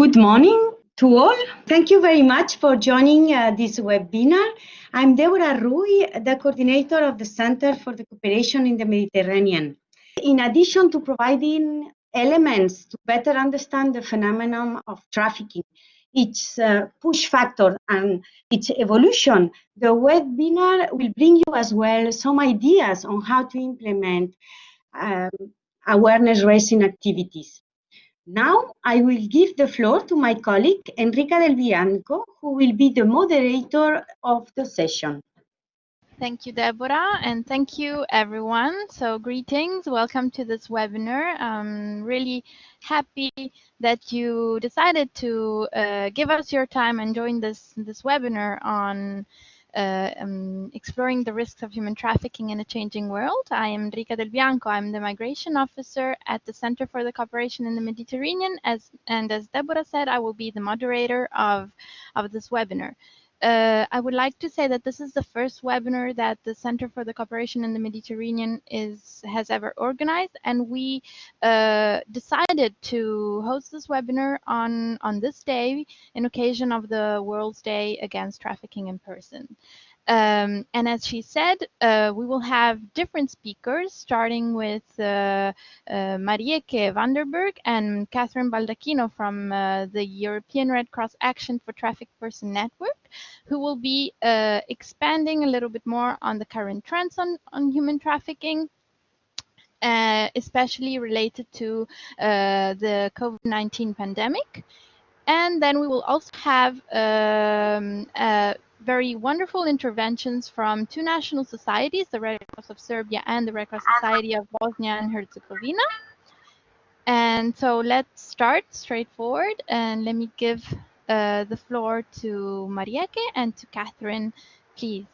Good morning to all. Thank you very much for joining this webinar. I'm Deborah Rui, the coordinator of the Center for the Cooperation in the Mediterranean. In addition to providing elements to better understand the phenomenon of trafficking, its push factor and its evolution, the webinar will bring you as well some ideas on how to implement awareness raising activities. Now, I will give the floor to my colleague, Enrica Del Bianco, who will be the moderator of the session. Thank you, Deborah, and thank you, everyone. So greetings, welcome to this webinar. I'm really happy that you decided to give us your time and join this webinar on exploring the risks of human trafficking in a changing world. I am Enrica Del Bianco. I'm the migration officer at the Center for the Cooperation in the Mediterranean, and as Deborah said, I will be the moderator of this webinar. I would like to say that this is the first webinar that the Center for the Cooperation in the Mediterranean has ever organized, and we decided to host this webinar on this day in occasion of the World's Day Against Trafficking in Person. And as she said, we will have different speakers, starting with Marieke Vanderburg and Catherine Baldacchino from the European Red Cross Action for Trafficked Person Network, who will be expanding a little bit more on the current trends on human trafficking, especially related to the COVID-19 pandemic. And then we will also have very wonderful interventions from two national societies, the Red Cross of Serbia and the Red Cross Society of Bosnia and Herzegovina. And so let's start straightforward, and let me give the floor to Marieke and to Catherine, please.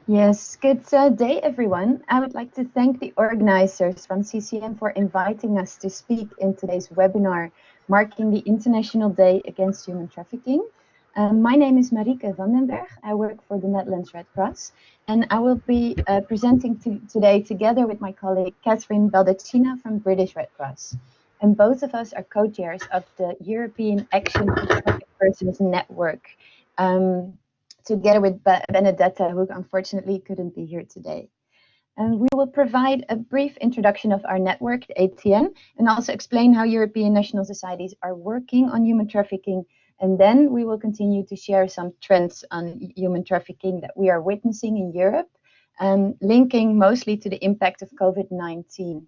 Yes, good day, everyone. I would like to thank the organizers from CCM for inviting us to speak in today's webinar, marking the International Day Against Human Trafficking. My name is Marieke Vandenberg. I work for the Netherlands Red Cross, and I will be presenting today together with my colleague Catherine Baldacchino from British Red Cross. And both of us are co-chairs of the European Action for Trafficked Persons Network, together with Benedetta, who unfortunately couldn't be here today. And we will provide a brief introduction of our network, the ATN, and also explain how European national societies are working on human trafficking. And then we will continue to share some trends on human trafficking that we are witnessing in Europe, linking mostly to the impact of COVID-19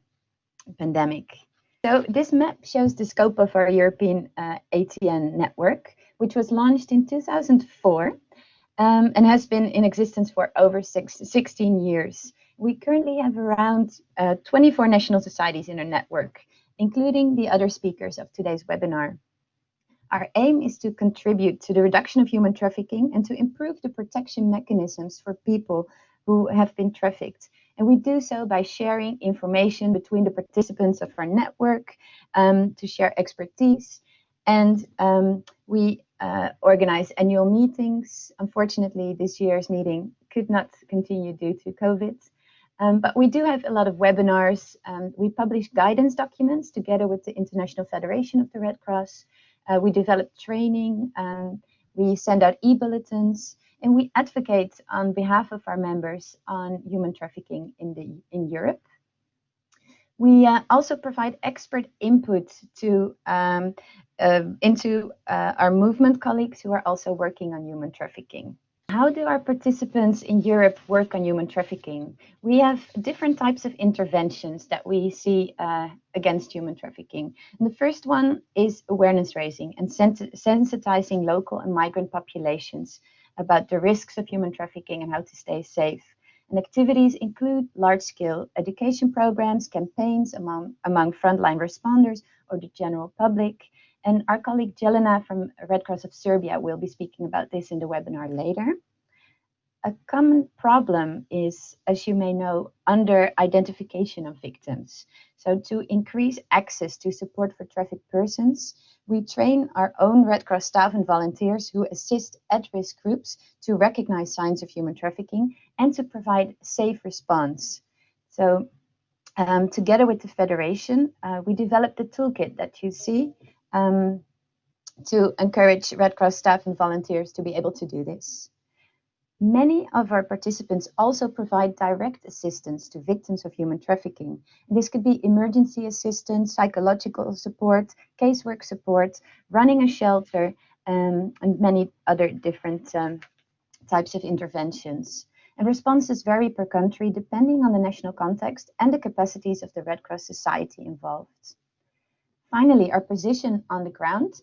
pandemic. So this map shows the scope of our European ATN network, which was launched in 2004. And has been in existence for over 16 years. We currently have around 24 national societies in our network, including the other speakers of today's webinar. Our aim is to contribute to the reduction of human trafficking and to improve the protection mechanisms for people who have been trafficked. And we do so by sharing information between the participants of our network, to share expertise. And we organize annual meetings. Unfortunately, this year's meeting could not continue due to COVID. But we do have a lot of webinars. We publish guidance documents together with the International Federation of the Red Cross. We develop training. We send out e-bulletins. And we advocate on behalf of our members on human trafficking in Europe. We also provide expert input into our movement colleagues who are also working on human trafficking. How do our participants in Europe work on human trafficking? We have different types of interventions that we see against human trafficking. And the first one is awareness raising and sensitizing local and migrant populations about the risks of human trafficking and how to stay safe. And activities include large-scale education programs, campaigns among frontline responders or the general public. And our colleague Jelena from Red Cross of Serbia will be speaking about this in the webinar later. A common problem is, as you may know, under-identification of victims. So to increase access to support for trafficked persons, we train our own Red Cross staff and volunteers who assist at-risk groups to recognize signs of human trafficking and to provide safe response. So together with the Federation, we developed the toolkit that you see to encourage Red Cross staff and volunteers to be able to do this. Many of our participants also provide direct assistance to victims of human trafficking. This could be emergency assistance, psychological support, casework support, running a shelter, and many other different types of interventions. And responses vary per country depending on the national context and the capacities of the Red Cross Society involved. Finally, our position on the ground,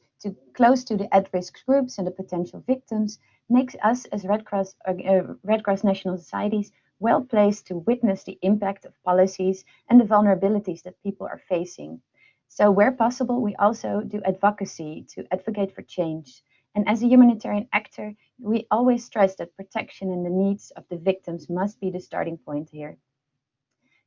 close to the at-risk groups and the potential victims, makes us as Red Cross national societies well placed to witness the impact of policies and the vulnerabilities that people are facing. So where possible, we also do advocacy to advocate for change. And as a humanitarian actor, we always stress that protection and the needs of the victims must be the starting point here.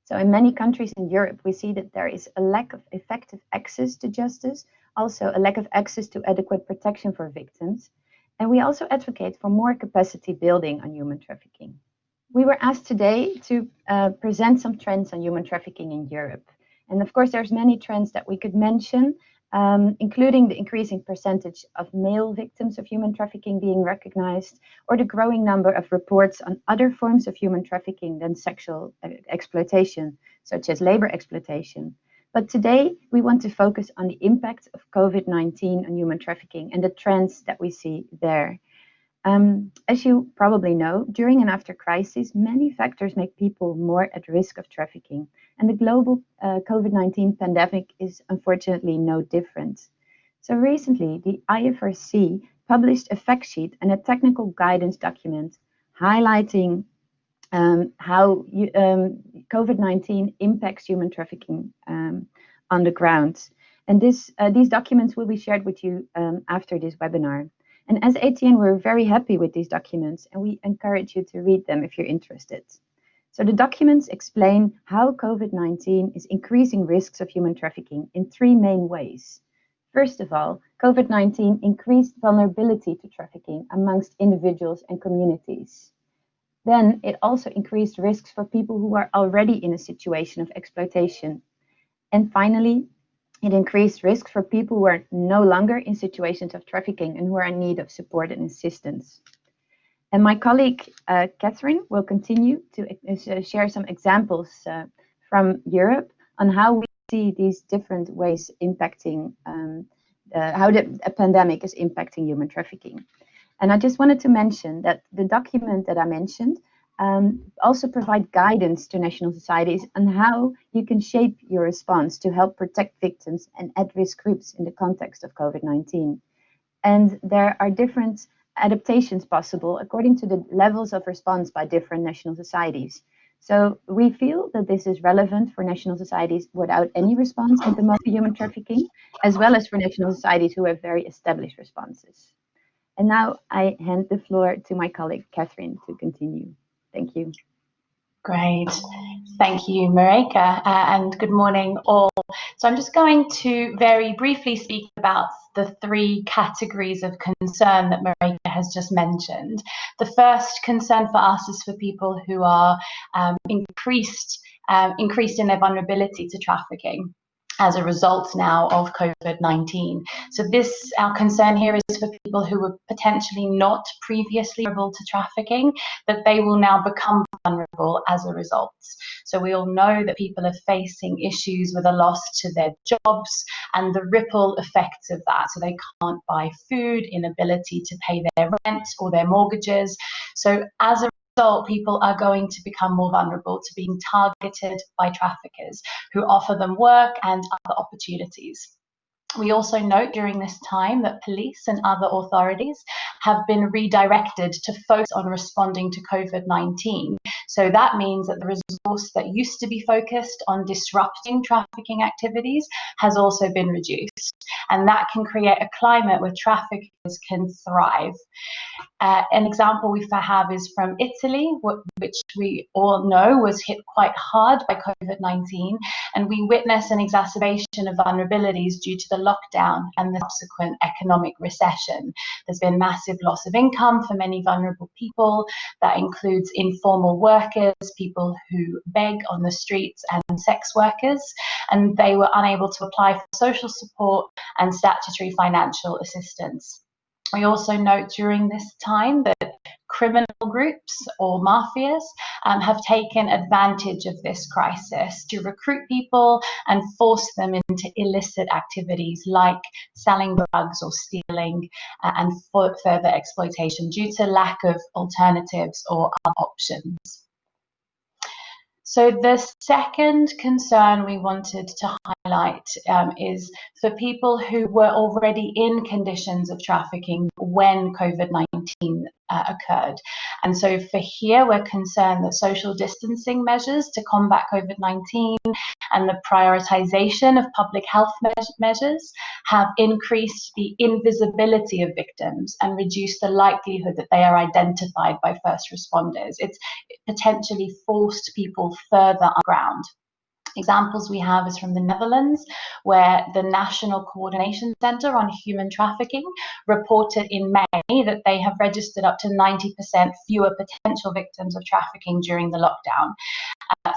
So in many countries in Europe, we see that there is a lack of effective access to justice, also a lack of access to adequate protection for victims. And we also advocate for more capacity building on human trafficking. We were asked today to present some trends on human trafficking in Europe. And of course, there's many trends that we could mention, including the increasing percentage of male victims of human trafficking being recognized, or the growing number of reports on other forms of human trafficking than sexual exploitation, such as labor exploitation. But today, we want to focus on the impact of COVID-19 on human trafficking and the trends that we see there. As you probably know, during and after crisis, many factors make people more at risk of trafficking. And the global COVID-19 pandemic is unfortunately no different. So recently, the IFRC published a fact sheet and a technical guidance document highlighting how COVID-19 impacts human trafficking on the ground. And these documents will be shared with you after this webinar. And as ATN, we're very happy with these documents, and we encourage you to read them if you're interested. So the documents explain how COVID-19 is increasing risks of human trafficking in three main ways. First of all, COVID-19 increased vulnerability to trafficking amongst individuals and communities. Then it also increased risks for people who are already in a situation of exploitation. And finally, it increased risks for people who are no longer in situations of trafficking and who are in need of support and assistance. And my colleague, Catherine, will continue to share some examples from Europe on how we see these different ways impacting, how the pandemic is impacting human trafficking. And I just wanted to mention that the document that I mentioned also provide guidance to national societies on how you can shape your response to help protect victims and at-risk groups in the context of COVID-19. And there are different adaptations possible according to the levels of response by different national societies. So we feel that this is relevant for national societies without any response at the moment to human trafficking, as well as for national societies who have very established responses. And now I hand the floor to my colleague, Catherine, to continue. Thank you. Great. Thank you, Marika, and good morning all. So I'm just going to very briefly speak about the three categories of concern that Marika has just mentioned. The first concern for us is for people who are increased in their vulnerability to trafficking as a result now of COVID-19. So our concern here is for people who were potentially not previously vulnerable to trafficking, that they will now become vulnerable as a result. So we all know that people are facing issues with a loss to their jobs and the ripple effects of that. So they can't buy food, inability to pay their rent or their mortgages. So as a result, people are going to become more vulnerable to being targeted by traffickers who offer them work and other opportunities. We also note during this time that police and other authorities have been redirected to focus on responding to COVID-19. So that means that the resource that used to be focused on disrupting trafficking activities has also been reduced. And that can create a climate where traffickers can thrive. An example we have is from Italy, which we all know was hit quite hard by COVID-19, and we witnessed an exacerbation of vulnerabilities due to the lockdown and the subsequent economic recession. There's been massive loss of income for many vulnerable people. That includes informal workers, people who beg on the streets, and sex workers. and they were unable to apply for social support and statutory financial assistance. We also note during this time that criminal groups or mafias have taken advantage of this crisis to recruit people and force them into illicit activities like selling drugs or stealing and further exploitation due to lack of alternatives or other options. So the second concern we wanted to highlight is for people who were already in conditions of trafficking when COVID-19 occurred. And so for here, we're concerned that social distancing measures to combat COVID-19 and the prioritization of public health measures have increased the invisibility of victims and reduced the likelihood that they are identified by first responders. It's potentially forced people further underground. Examples we have is from the Netherlands, where the National Coordination Center on Human Trafficking reported in May that they have registered up to 90% fewer potential victims of trafficking during the lockdown.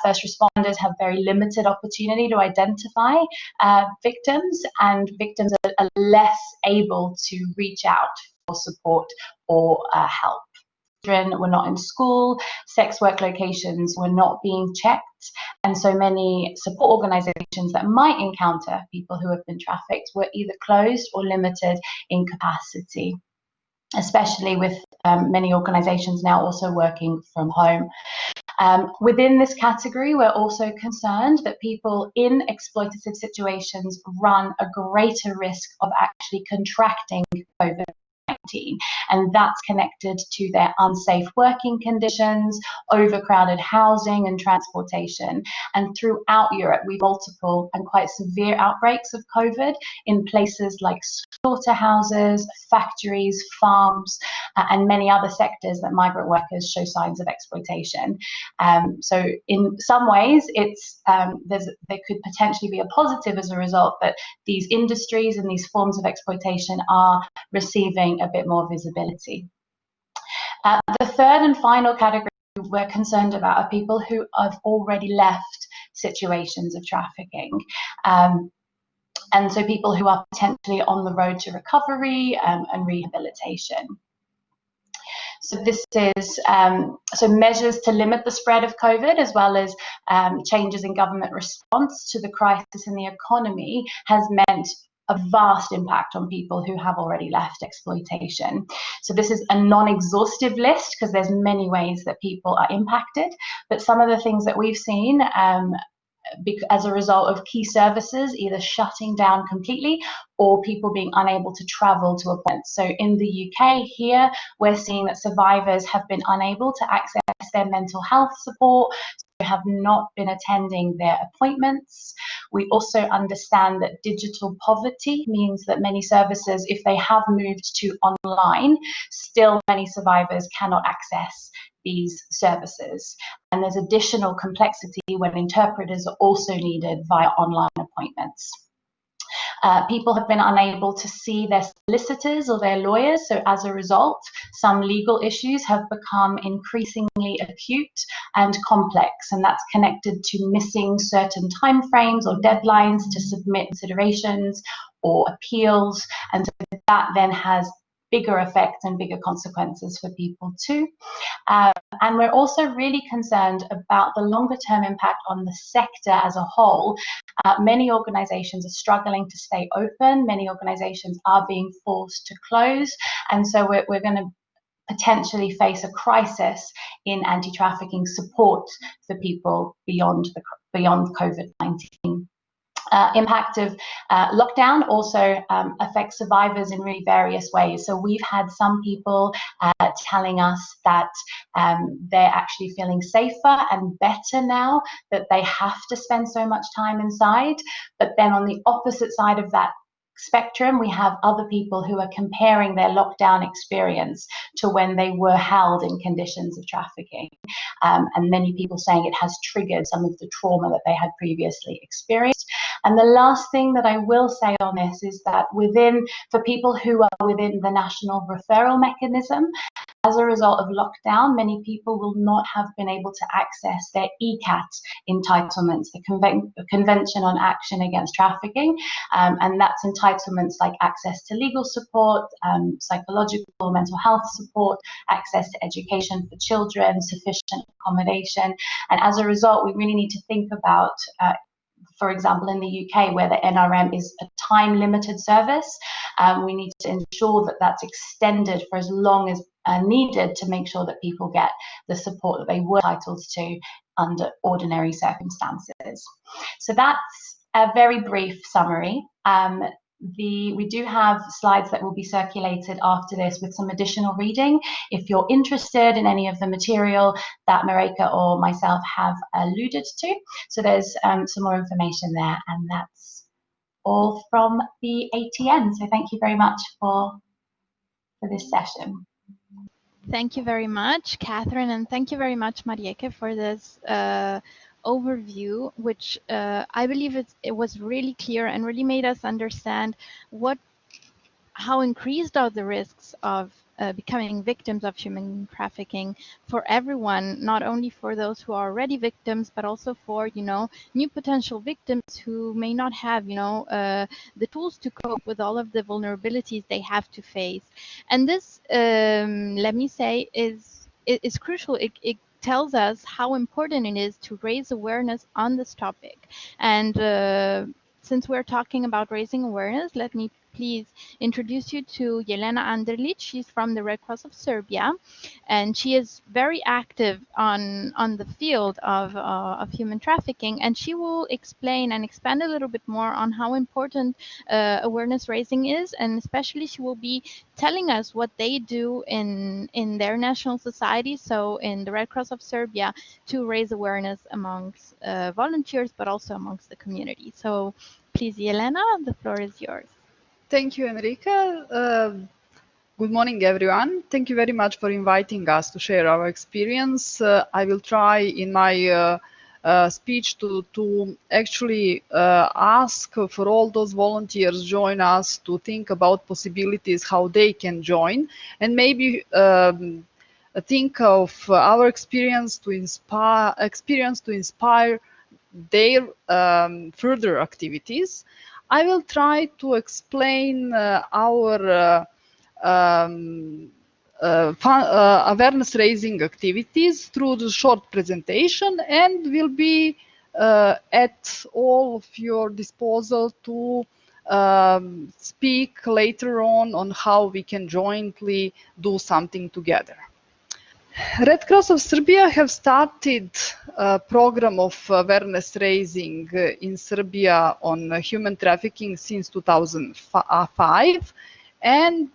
First responders have very limited opportunity to identify victims, and victims are less able to reach out for support or help. Children were not in school, sex work locations were not being checked, and so many support organizations that might encounter people who have been trafficked were either closed or limited in capacity, especially with many organizations now also working from home. Within this category, we're also concerned that people in exploitative situations run a greater risk of actually contracting COVID-19. And that's connected to their unsafe working conditions, overcrowded housing and transportation. And throughout Europe, we have multiple and quite severe outbreaks of COVID in places like slaughterhouses, factories, farms, and many other sectors that migrant workers show signs of exploitation. So in some ways, it's there could potentially be a positive as a result that these industries and these forms of exploitation are receiving a bit more visibility. The third and final category we're concerned about are people who have already left situations of trafficking. And so people who are potentially on the road to recovery and rehabilitation. So this is so measures to limit the spread of COVID, as well as changes in government response to the crisis in the economy, has meant a vast impact on people who have already left exploitation. So this is a non-exhaustive list because there's many ways that people are impacted, but some of the things that we've seen as a result of key services either shutting down completely or people being unable to travel to appointments. So in the UK here, we're seeing that survivors have been unable to access their mental health support, so have not been attending their appointments. We also understand that digital poverty means that many services, if they have moved to online, still many survivors cannot access these services. And there's additional complexity when interpreters are also needed via online appointments. People have been unable to see their solicitors or their lawyers, so as a result, some legal issues have become increasingly acute and complex, and that's connected to missing certain timeframes or deadlines to submit considerations or appeals, and so that then has bigger effects and bigger consequences for people too. And we're also really concerned about the longer term impact on the sector as a whole. Many organizations are struggling to stay open. Many organizations are being forced to close. And so we're going to potentially face a crisis in anti-trafficking support for people beyond COVID-19. Impact of lockdown also affects survivors in really various ways. So we've had some people telling us that they're actually feeling safer and better now that they have to spend so much time inside. But then on the opposite side of that spectrum, we have other people who are comparing their lockdown experience to when they were held in conditions of trafficking. And many people saying it has triggered some of the trauma that they had previously experienced. And the last thing that I will say on this is that for people who are within the national referral mechanism, as a result of lockdown, many people will not have been able to access their ECAT entitlements, the Convention on Action Against Trafficking, and that's entitlements like access to legal support, psychological, mental health support, access to education for children, sufficient accommodation. And as a result, we really need to think about for example, in the UK, where the NRM is a time-limited service, we need to ensure that that's extended for as long as needed to make sure that people get the support that they were entitled to under ordinary circumstances. So that's a very brief summary. We do have slides that will be circulated after this with some additional reading if you're interested in any of the material that Marika or myself have alluded to. So there's some more information there, and that's all from the ATN. So thank you very much for this session. Thank you very much, Catherine, and thank you very much, Marieke, for this overview, which I believe it was really clear and really made us understand how increased are the risks of becoming victims of human trafficking for everyone, not only for those who are already victims, but also for, new potential victims who may not have, the tools to cope with all of the vulnerabilities they have to face. And this, let me say, is crucial. It tells us how important it is to raise awareness on this topic. And since we're talking about raising awareness, let me please introduce you to Jelena Anderlic. She's from the Red Cross of Serbia, and she is very active on the field of human trafficking, and she will explain and expand a little bit more on how important awareness raising is, and especially she will be telling us what they do in their national society, so in the Red Cross of Serbia, to raise awareness amongst volunteers, but also amongst the community. So please, Jelena, the floor is yours. Thank you, Enrica. Good morning, everyone. Thank you very much for inviting us to share our experience. I will try in my speech to actually ask for all those volunteers join us to think about possibilities, how they can join, and maybe think of our experience to inspire their further activities. I will try to explain our awareness raising activities through the short presentation, and will be at all of your disposal to speak later on how we can jointly do something together. Red Cross of Serbia have started a program of awareness raising in Serbia on human trafficking since 2005, and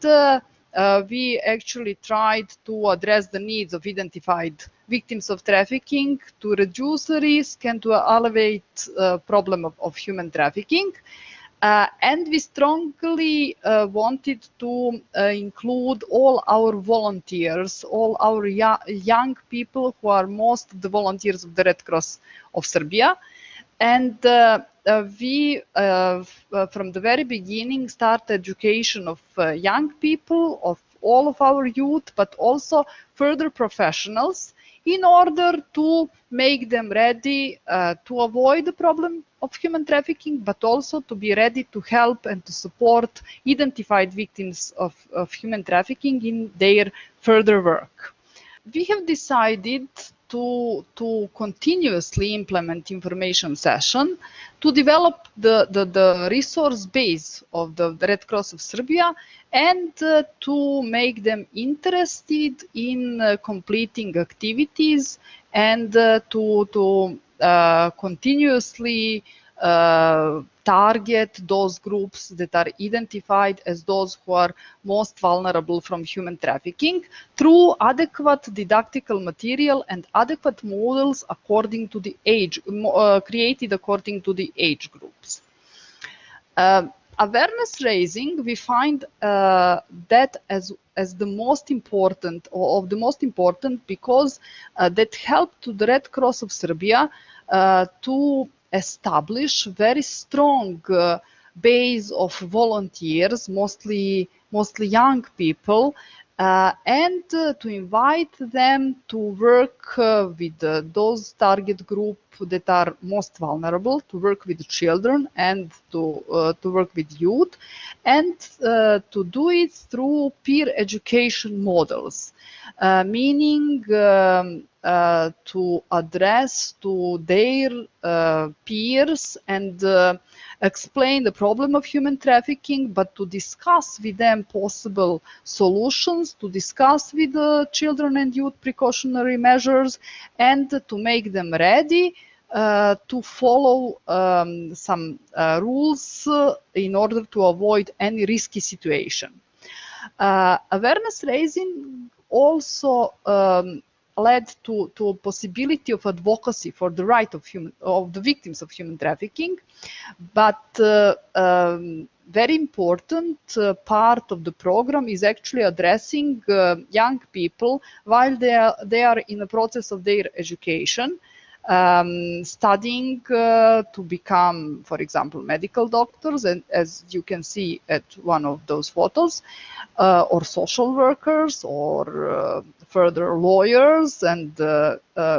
we actually tried to address the needs of identified victims of trafficking, to reduce the risk and to alleviate the problem of human trafficking. And we strongly wanted to include all our volunteers, all our young people who are most the volunteers of the Red Cross of Serbia. And we, from the very beginning, start education of young people, of all of our youth, but also further professionals, in order to make them ready to avoid the problem of human trafficking, but also to be ready to help and to support identified victims of human trafficking in their further work. We have decided to continuously implement information session, to develop the resource base of the Red Cross of Serbia, and to make them interested in completing activities, and to continuously target those groups that are identified as those who are most vulnerable from human trafficking through adequate didactical material and adequate models according to the age, created according to the age groups. Awareness raising, we find that as the most important, or of the most important, because that helped to the Red Cross of Serbia to establish very strong base of volunteers, mostly young people, and to invite them to work with those target group that are most vulnerable, to work with children and to work with youth, and to do it through peer education models, meaning to address to their peers and explain the problem of human trafficking, but to discuss with them possible solutions, to discuss with the children and youth precautionary measures, and to make them ready to follow some rules in order to avoid any risky situation. Awareness raising also led to a possibility of advocacy for the right of the victims of human trafficking, but very important part of the program is actually addressing young people while they are in the process of their education, studying to become, for example, medical doctors, and as you can see at one of those photos, or social workers, or further lawyers, and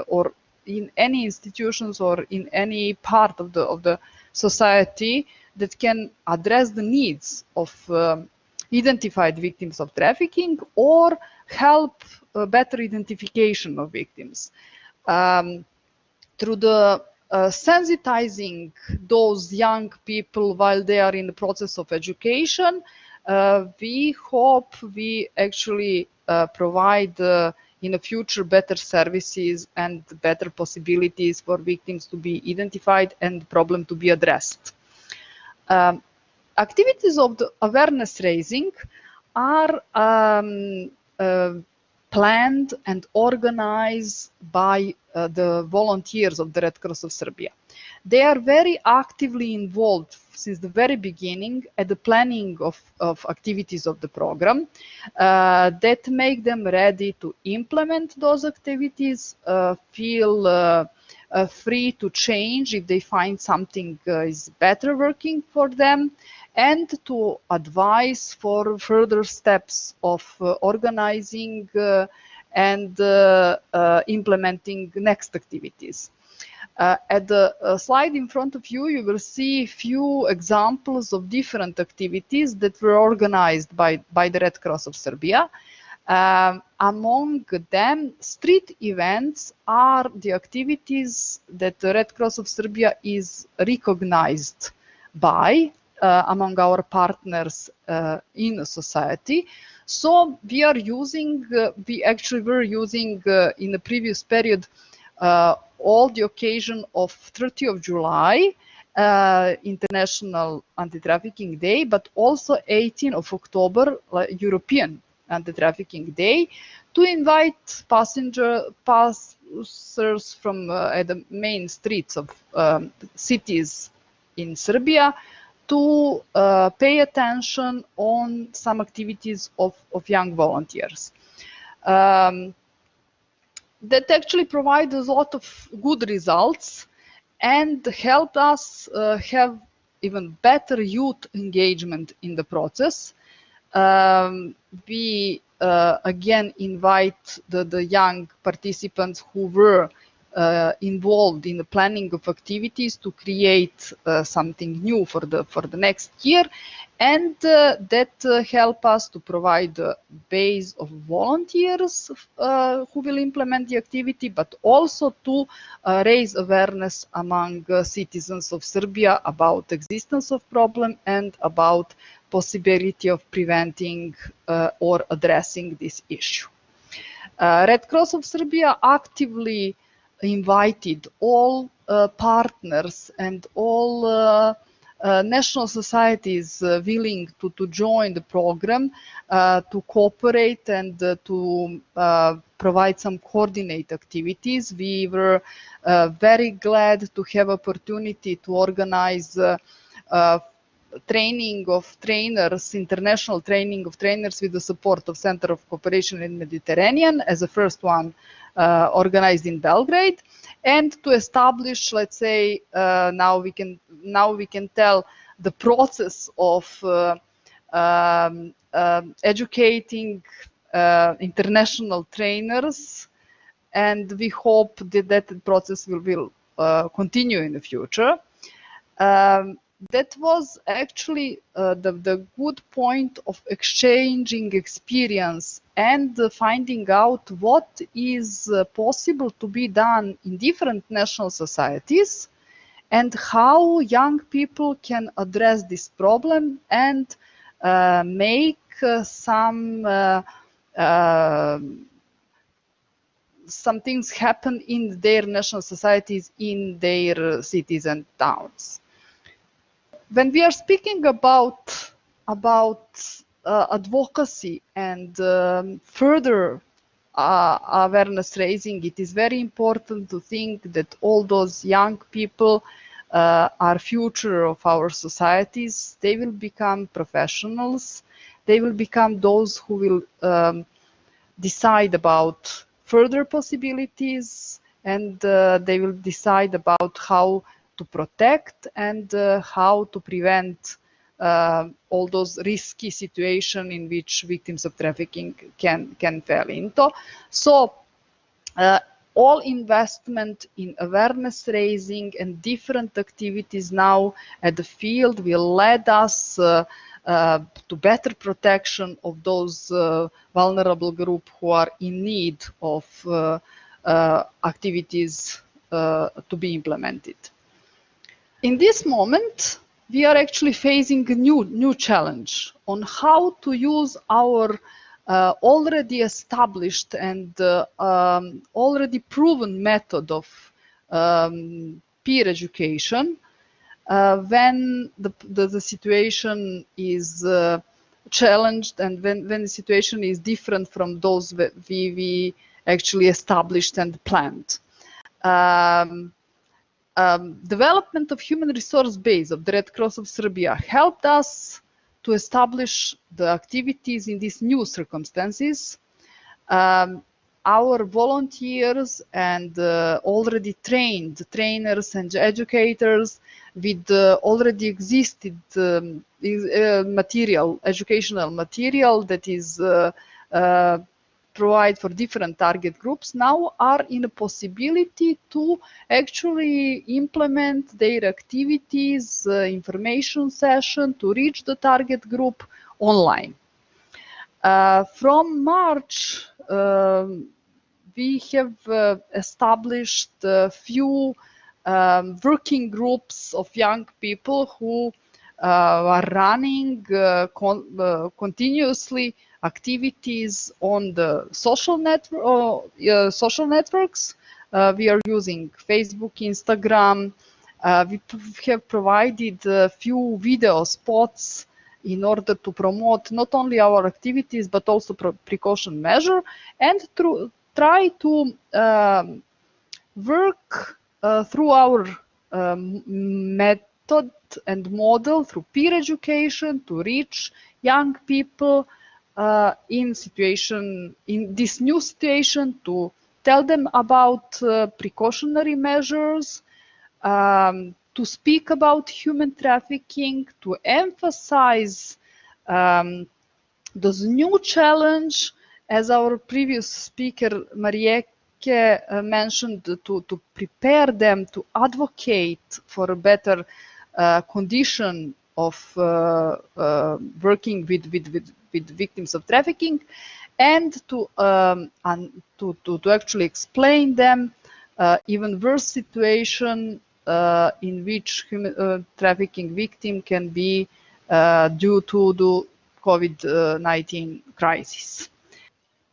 or in any institutions or in any part of the society that can address the needs of identified victims of trafficking or help better identification of victims. Through the sensitizing those young people while they are in the process of education, we hope we actually provide in the future better services and better possibilities for victims to be identified and problem to be addressed. Activities of the awareness raising are planned and organized by the volunteers of the Red Cross of Serbia. They are very actively involved since the very beginning at the planning of activities of the program that make them ready to implement those activities, feel free to change if they find something is better working for them, and to advise for further steps of organizing and implementing next activities. At the slide in front of you, you will see a few examples of different activities that were organized by the Red Cross of Serbia. Among them, street events are the activities that the Red Cross of Serbia is recognized by among our partners in society. So we are using, we actually were using in the previous period all the occasion of 30th of July, International Anti-Trafficking Day, but also 18th of October, European Anti-Trafficking Day, to invite passers from the main streets of cities in Serbia to pay attention on some activities of young volunteers. That actually provide a lot of good results and helped us have even better youth engagement in the process. We again invite the young participants who were involved in the planning of activities to create something new for the next year, and that help us to provide a base of volunteers who will implement the activity, but also to raise awareness among citizens of Serbia about existence of problem and about possibility of preventing or addressing this issue. Red Cross of Serbia actively invited all partners and all national societies willing to join the program, to cooperate and to provide some coordinate activities. We were very glad to have opportunity to organize training of trainers, international training of trainers with the support of Center of Cooperation in Mediterranean as the first one organized in Belgrade. and to establish, let's say, now we can tell the process of educating international trainers, and we hope that that process will continue in the future. That was actually the good point of exchanging experience and finding out what is possible to be done in different national societies, and how young people can address this problem and make some things happen in their national societies, in their cities and towns. When we are speaking about advocacy and further awareness raising, it is very important to think that all those young people are future of our societies. They will become professionals. They will become those who will decide about further possibilities, and they will decide about how to protect and how to prevent all those risky situations in which victims of trafficking can fall into. So all investment in awareness raising and different activities now at the field will lead us to better protection of those vulnerable groups who are in need of activities to be implemented. In this moment, we are actually facing a new challenge on how to use our already established and already proven method of peer education when the situation is challenged, and when the situation is different from those that we actually established and planned. Development of human resource base of the Red Cross of Serbia helped us to establish the activities in these new circumstances. Our volunteers and already trained trainers and educators with already existed educational material that is provide for different target groups now are in a possibility to actually implement their activities, information session to reach the target group online. From March, we have established a few working groups of young people who are running continuously activities on the social networks. We are using Facebook, Instagram. We have provided a few video spots in order to promote not only our activities but also precaution measure, and to try to work through our method and model through peer education to reach young people in this new situation, to tell them about precautionary measures, to speak about human trafficking, to emphasize those new challenge, as our previous speaker Marieke mentioned, to prepare them to advocate for a better condition of working with victims of trafficking, and to actually explain them even worse situation in which human trafficking victim can be due to the COVID-19 crisis.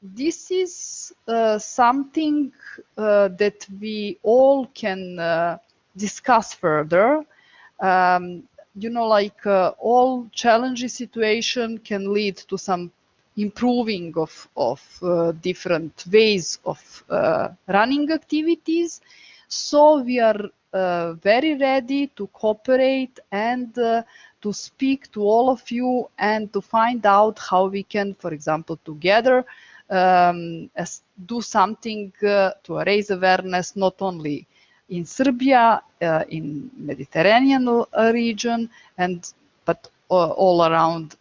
This is something that we all can discuss further. You know, like all challenging situation can lead to some improving of different ways of running activities. So we are very ready to cooperate and to speak to all of you and to find out how we can, for example, together do something to raise awareness, not only in Serbia, in Mediterranean region, but all around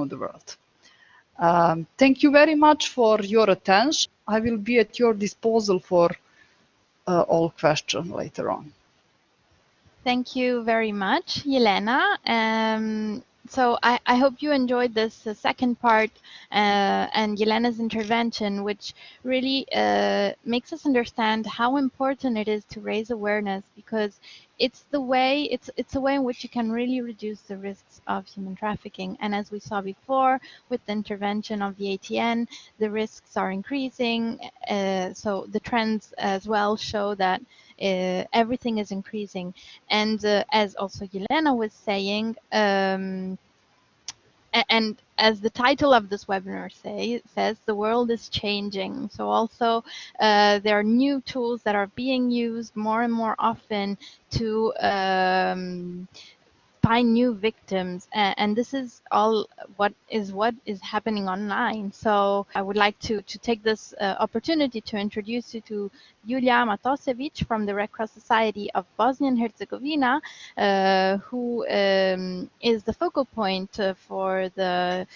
the world. Thank you very much for your attention. I will be at your disposal for all questions later on. Thank you very much, Yelena. So I hope you enjoyed this second part and Yelena's intervention, which really makes us understand how important it is to raise awareness, because it's a way in which you can really reduce the risks of human trafficking. And as we saw before with the intervention of the ATN, the risks are increasing. So the trends as well show that everything is increasing. And as also Yelena was saying, and as the title of this webinar says, the world is changing. So also there are new tools that are being used more and more often to find new victims, and this is all what is happening online. So I would like to take this opportunity to introduce you to Julia Matosevic from the Red Cross Society of Bosnia and Herzegovina, who is the focal point for the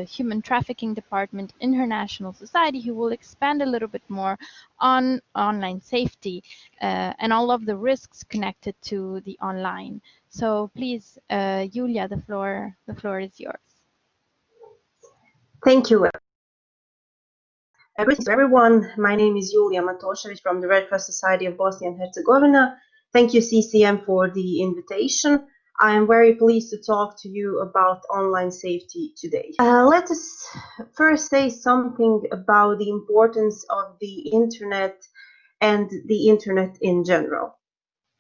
Human Trafficking Department in her national society, who will expand a little bit more on online safety and all of the risks connected to the online. So please, Julia, the floor is yours. Thank you. Greetings to everyone. My name is Julia Matosevic from the Red Cross Society of Bosnia and Herzegovina. Thank you, CCM, for the invitation. I am very pleased to talk to you about online safety today. Let us first say something about the importance of the internet and the internet in general.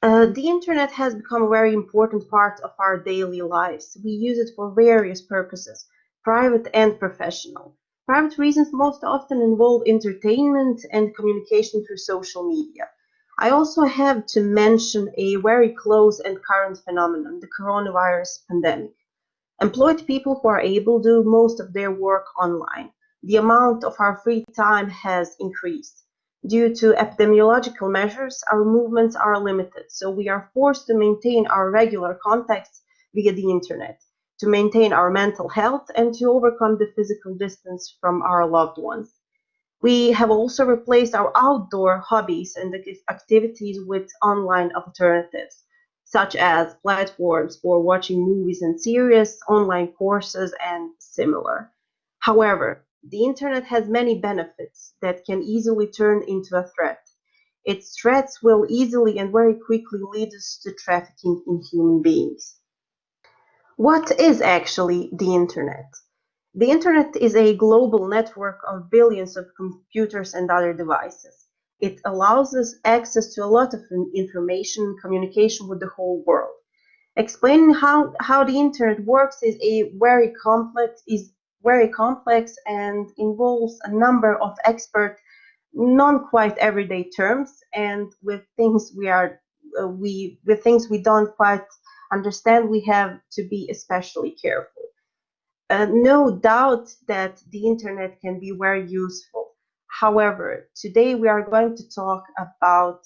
The internet has become a very important part of our daily lives. We use it for various purposes, private and professional. Private reasons most often involve entertainment and communication through social media. I also have to mention a very close and current phenomenon, the coronavirus pandemic. Employed people who are able to do most of their work online. The amount of our free time has increased. Due to epidemiological measures, our movements are limited, so we are forced to maintain our regular contacts via the internet, to maintain our mental health and to overcome the physical distance from our loved ones. We have also replaced our outdoor hobbies and activities with online alternatives, such as platforms for watching movies and series, online courses, and similar. However, the internet has many benefits that can easily turn into a threat. Its threats will easily and very quickly lead us to trafficking in human beings. What is actually the internet? The internet is a global network of billions of computers and other devices. It allows us access to a lot of information and communication with the whole world. Explaining how the internet works is very complex and involves a number of expert, non-quite everyday terms, and with things we don't quite understand, we have to be especially careful. No doubt that the internet can be very useful. However, today we are going to talk about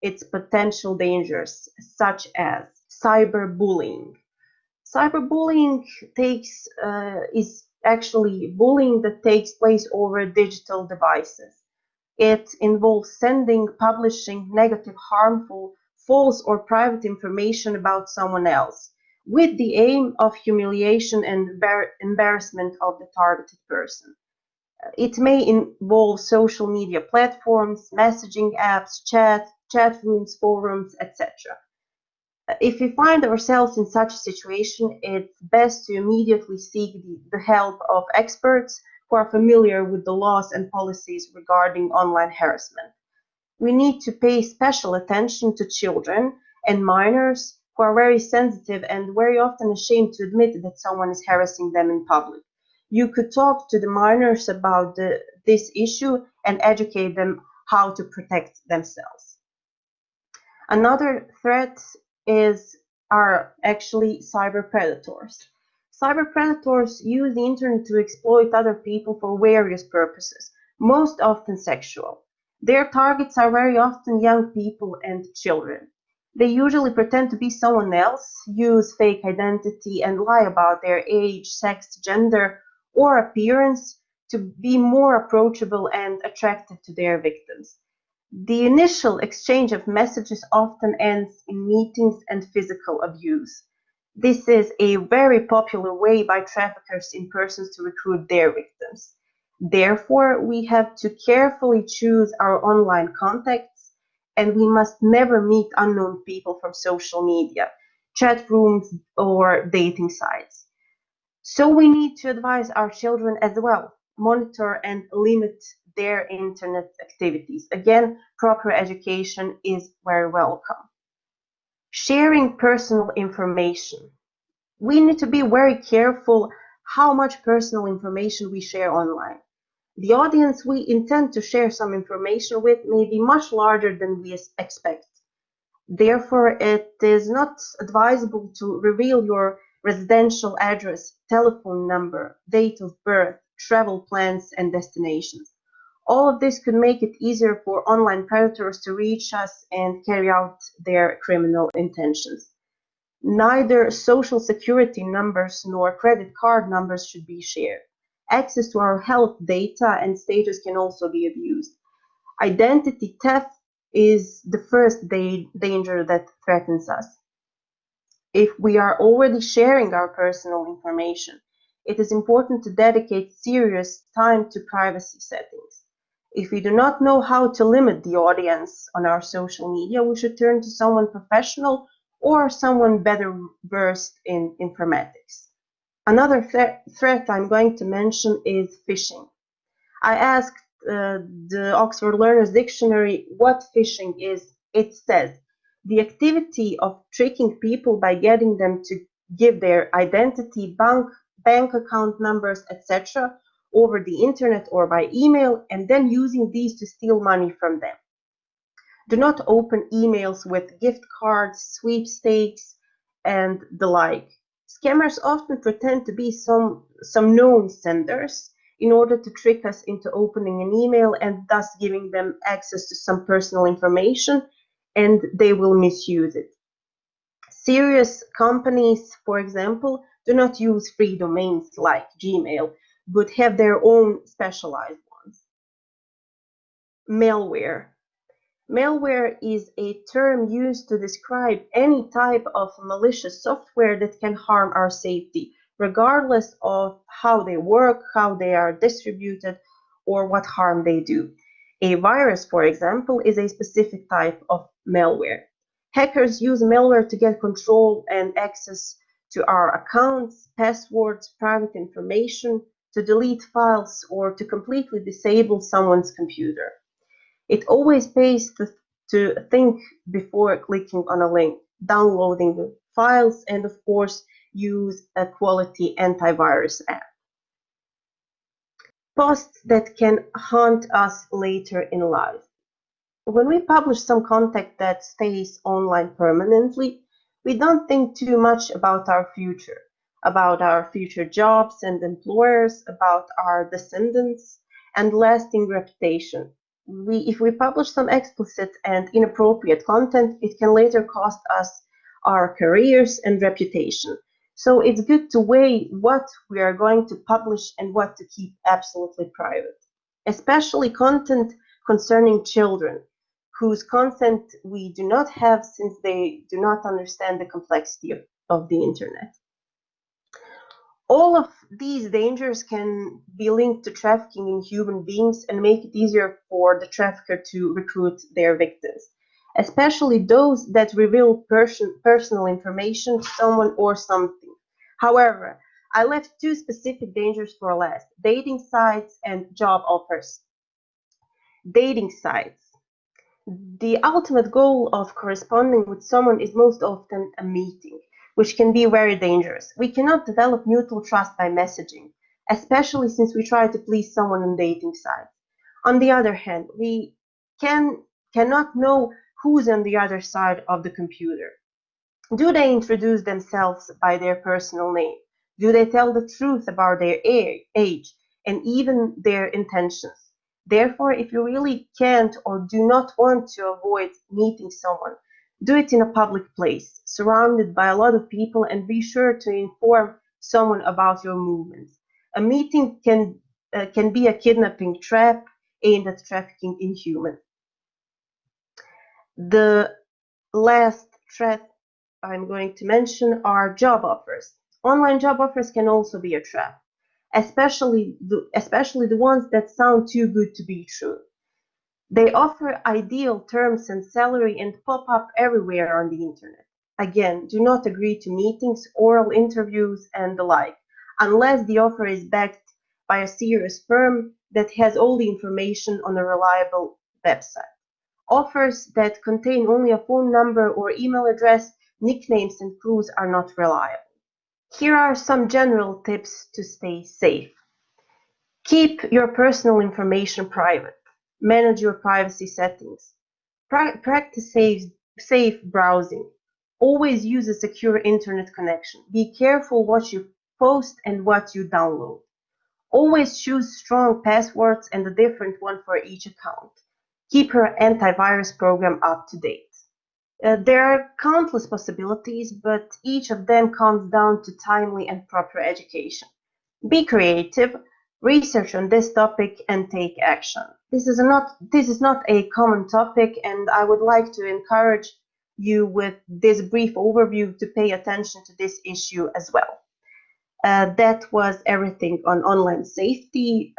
its potential dangers, such as cyberbullying. Cyberbullying is actually bullying that takes place over digital devices. It involves sending, publishing negative, harmful, false, or private information about someone else, with the aim of humiliation and embarrassment of the targeted person. It may involve social media platforms, messaging apps, chat rooms, forums, etc. If we find ourselves in such a situation, it's best to immediately seek the help of experts who are familiar with the laws and policies regarding online harassment. We need to pay special attention to children and minors who are very sensitive and very often ashamed to admit that someone is harassing them in public. You could talk to the minors about this issue and educate them how to protect themselves. Another threat are actually cyber predators. Cyber predators use the internet to exploit other people for various purposes, most often sexual. Their targets are very often young people and children. They usually pretend to be someone else, use fake identity, and lie about their age, sex, gender, or appearance to be more approachable and attractive to their victims. The initial exchange of messages often ends in meetings and physical abuse. This is a very popular way by traffickers in persons to recruit their victims. Therefore, we have to carefully choose our online contacts, and we must never meet unknown people from social media, chat rooms, or dating sites. So we need to advise our children as well, monitor and limit their internet activities. Again, proper education is very welcome. Sharing personal information. We need to be very careful how much personal information we share online. The audience we intend to share some information with may be much larger than we expect. Therefore, it is not advisable to reveal your residential address, telephone number, date of birth, travel plans, and destinations. All of this could make it easier for online predators to reach us and carry out their criminal intentions. Neither social security numbers nor credit card numbers should be shared. Access to our health data and status can also be abused. Identity theft is the first danger that threatens us. If we are already sharing our personal information, it is important to dedicate serious time to privacy settings. If we do not know how to limit the audience on our social media, we should turn to someone professional or someone better versed in informatics. Another threat I'm going to mention is phishing. I asked the Oxford Learners Dictionary what phishing is. It says, the activity of tricking people by getting them to give their identity, bank account numbers, etc. over the internet or by email, and then using these to steal money from them. Do not open emails with gift cards, sweepstakes, and the like. Scammers often pretend to be some known senders in order to trick us into opening an email and thus giving them access to some personal information, and they will misuse it. Serious companies, for example, do not use free domains like Gmail, but have their own specialized ones. Malware. Malware is a term used to describe any type of malicious software that can harm our safety, regardless of how they work, how they are distributed, or what harm they do. A virus, for example, is a specific type of malware. Hackers use malware to get control and access to our accounts, passwords, private information, to delete files, or to completely disable someone's computer. It always pays to think before clicking on a link, downloading the files, and of course, use a quality antivirus app. Posts that can haunt us later in life. When we publish some content that stays online permanently, we don't think too much about our future jobs and employers, about our descendants, and lasting reputation. If we publish some explicit and inappropriate content, it can later cost us our careers and reputation. So it's good to weigh what we are going to publish and what to keep absolutely private, especially content concerning children, whose consent we do not have since they do not understand the complexity of the internet. All of these dangers can be linked to trafficking in human beings and make it easier for the trafficker to recruit their victims, especially those that reveal personal information to someone or something. However, I left two specific dangers for last: dating sites and job offers. Dating sites. The ultimate goal of corresponding with someone is most often a meeting, which can be very dangerous. We cannot develop mutual trust by messaging, especially since we try to please someone on dating sites. On the other hand, we cannot know who's on the other side of the computer. Do they introduce themselves by their personal name? Do they tell the truth about their age and even their intentions? Therefore, if you really can't or do not want to avoid meeting someone, do it in a public place, surrounded by a lot of people, and be sure to inform someone about your movements. A meeting can be a kidnapping trap aimed at trafficking in humans. The last threat I'm going to mention are job offers. Online job offers can also be a trap, especially the ones that sound too good to be true. They offer ideal terms and salary and pop up everywhere on the internet. Again, do not agree to meetings, oral interviews, and the like, unless the offer is backed by a serious firm that has all the information on a reliable website. Offers that contain only a phone number or email address, nicknames, and clues are not reliable. Here are some general tips to stay safe. Keep your personal information private. Manage your privacy settings. Practice safe browsing. Always use a secure internet connection. Be careful what you post and what you download. Always choose strong passwords and a different one for each account. Keep your antivirus program up to date. There are countless possibilities, but each of them comes down to timely and proper education. Be creative, research on this topic, and take action. This is not a common topic, and I would like to encourage you with this brief overview to pay attention to this issue as well. That was everything on online safety.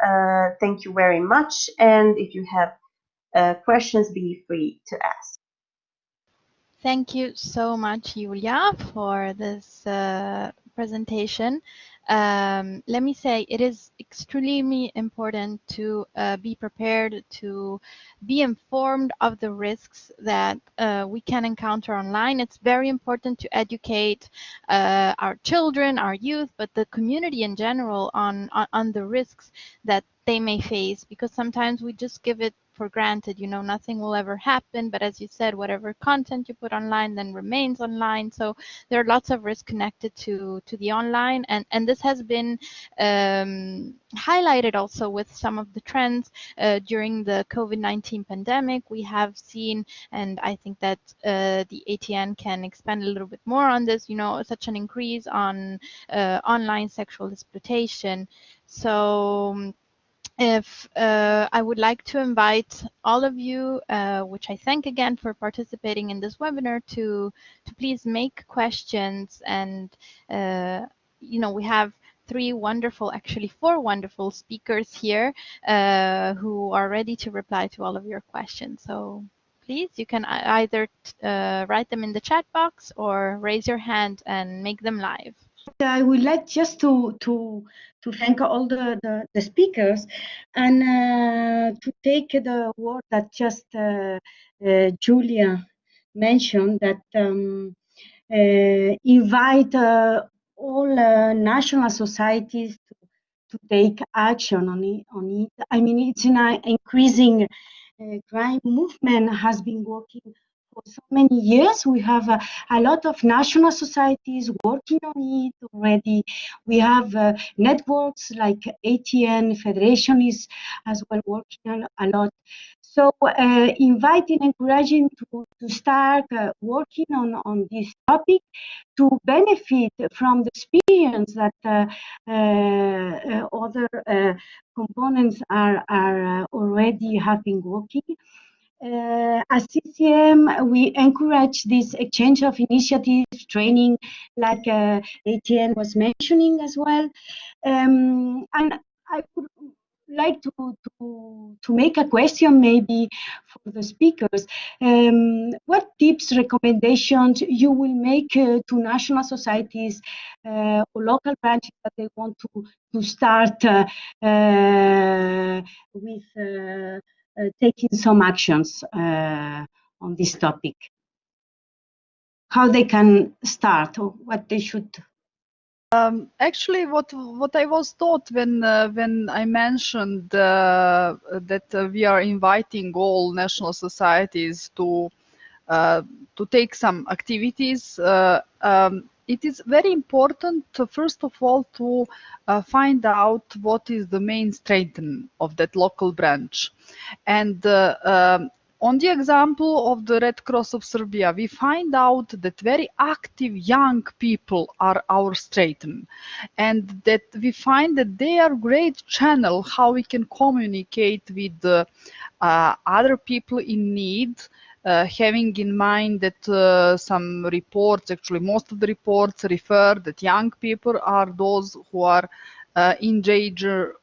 Thank you very much, and if you have questions, be free to ask. Thank you so much, Julia, for this presentation. Let me say it is extremely important to be prepared, to be informed of the risks that we can encounter online. It's very important to educate our children, our youth, but the community in general on the risks that they may face, because sometimes we just give it for granted, you know, nothing will ever happen. But as you said, whatever content you put online then remains online. So there are lots of risks connected to the online, and this has been highlighted also with some of the trends during the COVID-19 pandemic. We have seen, and I think that the ATN can expand a little bit more on this, you know, such an increase on online sexual exploitation. So if I would like to invite all of you, which I thank again for participating in this webinar, to please make questions. And you know, we have actually four wonderful speakers here who are ready to reply to all of your questions. So please, you can either write them in the chat box or raise your hand and make them live. I would like just to thank all the speakers, and to take the word that just Julia mentioned, that invite all national societies to take action on it. I mean, it's an increasing crime movement, has been working for so many years. We have a lot of national societies working on it already. We have networks like ATN Federation is as well working on a lot. So inviting, encouraging to start working on this topic, to benefit from the experience that other components are already have been working. As CCM, we encourage this exchange of initiatives, training, like ATN was mentioning as well. And I would like to make a question maybe for the speakers. What tips, recommendations you will make to national societies or local branches that they want to start with taking some actions on this topic? How they can start, or what they should? Actually, what I was taught when I mentioned that we are inviting all national societies to to take some activities, it is very important, first of all, to find out what is the main strength of that local branch. And on the example of the Red Cross of Serbia, we find out that very active young people are our strength, and that we find that they are great channel how we can communicate with other people in need, having in mind that some reports, actually most of the reports refer that young people are those who are in danger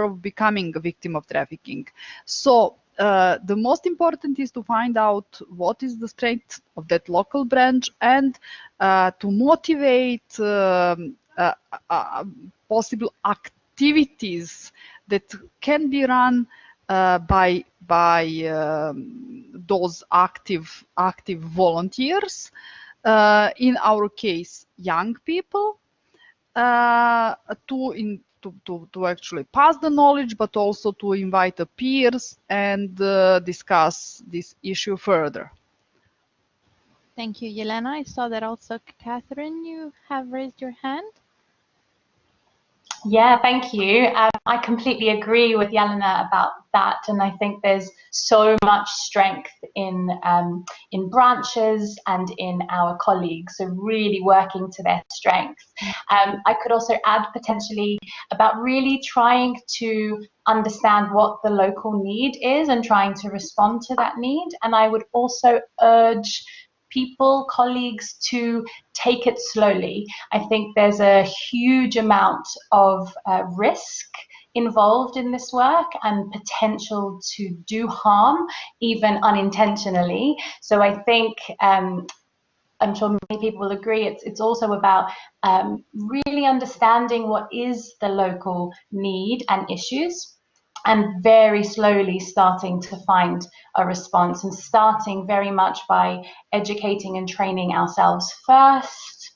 of becoming a victim of trafficking. So the most important is to find out what is the strength of that local branch, and to motivate possible activities that can be run by those active volunteers, in our case young people, to actually pass the knowledge, but also to invite the peers and discuss this issue further. Thank you, Yelena. I saw that also, Catherine, you have raised your hand. Yeah, thank you. I completely agree with Yelena about that, and I think there's so much strength in branches and in our colleagues, so really working to their strengths. I could also add potentially about really trying to understand what the local need is and trying to respond to that need. And I would also urge people, colleagues, to take it slowly. I think there's a huge amount of risk involved in this work and potential to do harm, even unintentionally. So I think I'm sure many people will agree, it's also about really understanding what is the local need and issues, and very slowly starting to find a response, and starting very much by educating and training ourselves first,